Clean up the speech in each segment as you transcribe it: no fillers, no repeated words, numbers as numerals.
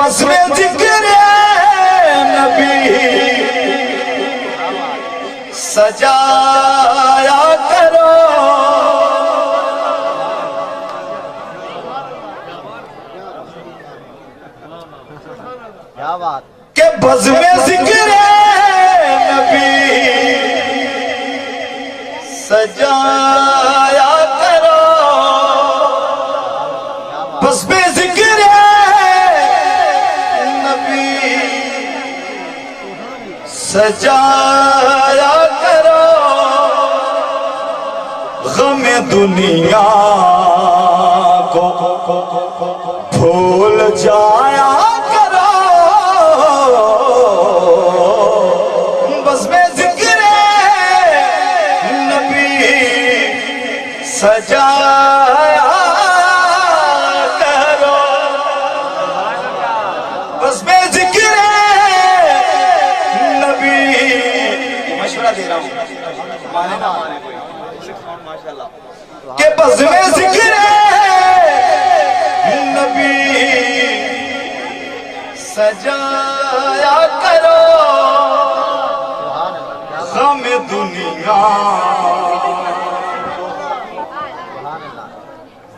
بس میں ذکر نبی سجایا کرو کہ بس میں ذکر نبی سجایا کرو بس میں ذکر نبی سجایا کرو غم دنیا کو بھول جایا کرو بس میں ذکر نبی سجایا کرو بس میں ذکر نبی مشورہ دے رہا ہوں مانے نہ مانے کوئی کہ بس میں ذکر نبی سجایا کرو غم دنیا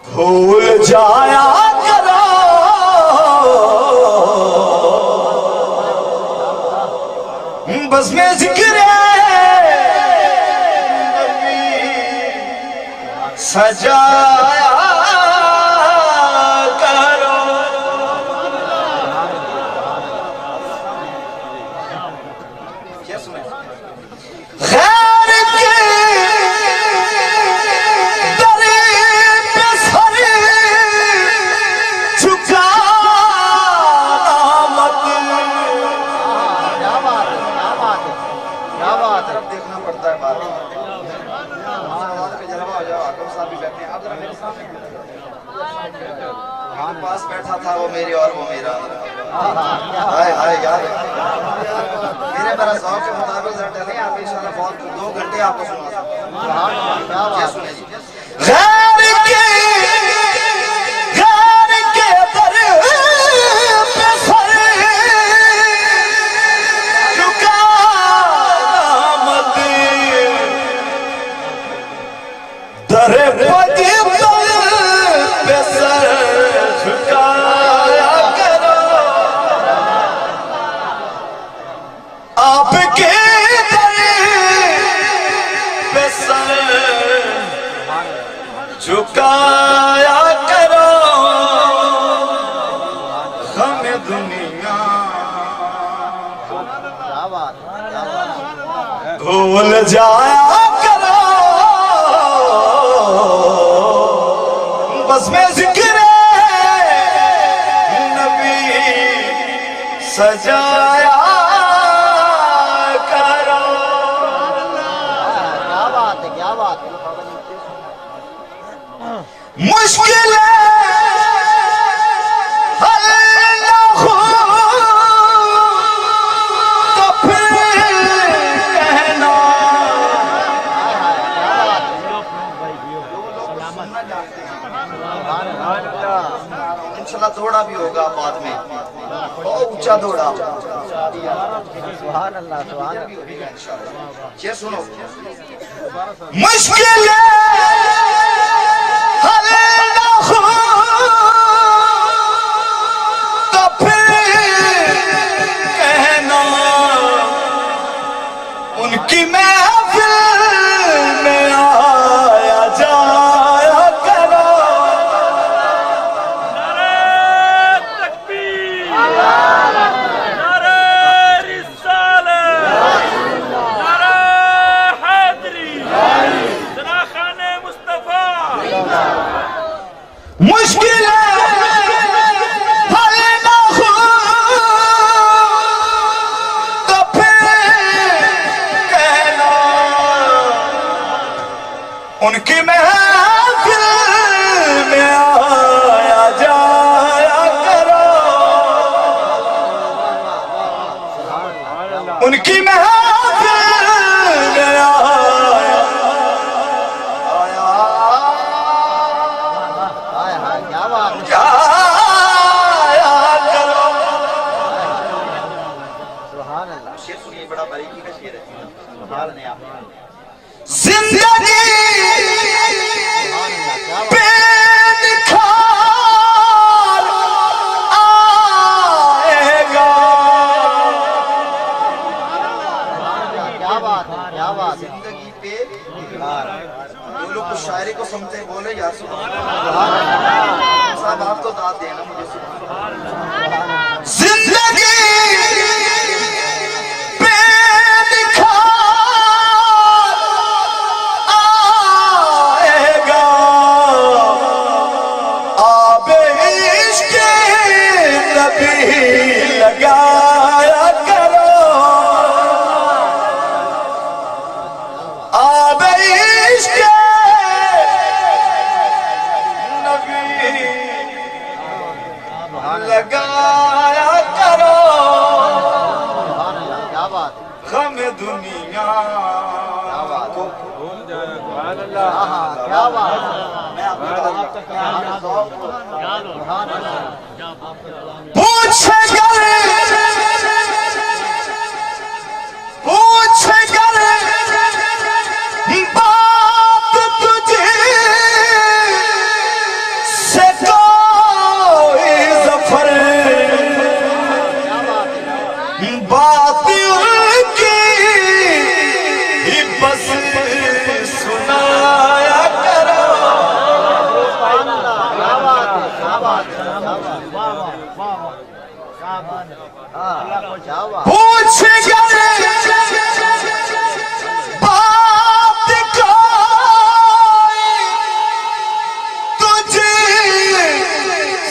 بھول جایا کرو بس میں ذکر نبی سجایا کرو غیر کے در پہ سر جھکا مت طرف دیکھنا پڑتا ہے بات جلوہ ہو جاؤ حاکم صاحب بھی بیٹھے ہیں آپ ذرا میرے سامنے پاس بیٹھا تھا وہ میری اور وہ میرا ہائے ہائے یار میرے میرا ذوق کے مطابق ذرا ٹلیں آپ انشاءاللہ بہت 2 گھنٹے آپ کو سنا سکتے یہ سنیں جی غیر کے در پہ سر جھکا مت در پہ سر جھکایا کرو آپ کے در پہ سر جھکایا کرو غم دنیا بھول جایا کرو بس میں ذکر نبی سجایا کرو کیا بات ہے مشکل حل نہ ہو تو پھر کہنا انشاءاللہ دوڑا بھی ہوگا بعد میں بہت اونچا دوڑا سبحان اللہ سبحان اللہ یہ سنو مشکل حل نہ ہو تو پھر کہنا ان کی محفل میں آیا جایا کرو مشکل حل نہ ہو تو پھر کہنا ان کی محفل میں آیا جایا کرو ان کی محفل میں ساتھ دینا مجھے زندگی پہ دکھا آئے گا آب عشق نبی لگایا کرو آب عشق لگایا کرو کیا بات غم دنیا کو کیا بات پوچھے گر بات تجھے سے کوئی ظفر بات ان کی بس سنایا کرو کیا بات کیا بات کیا بات پوچھ گر بات کوئی تجھے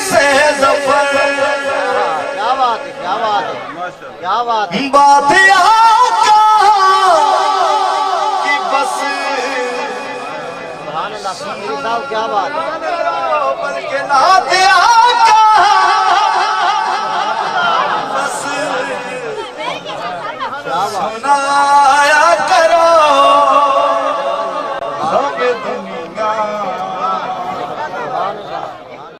سے ظفر کیا بات ہے کیا بات ہے کیا بات ہے بات آقا کی بس سبحان اللہ میری صاحب کیا بات ہے بلکہ نات آقا بس کیا بات سنایا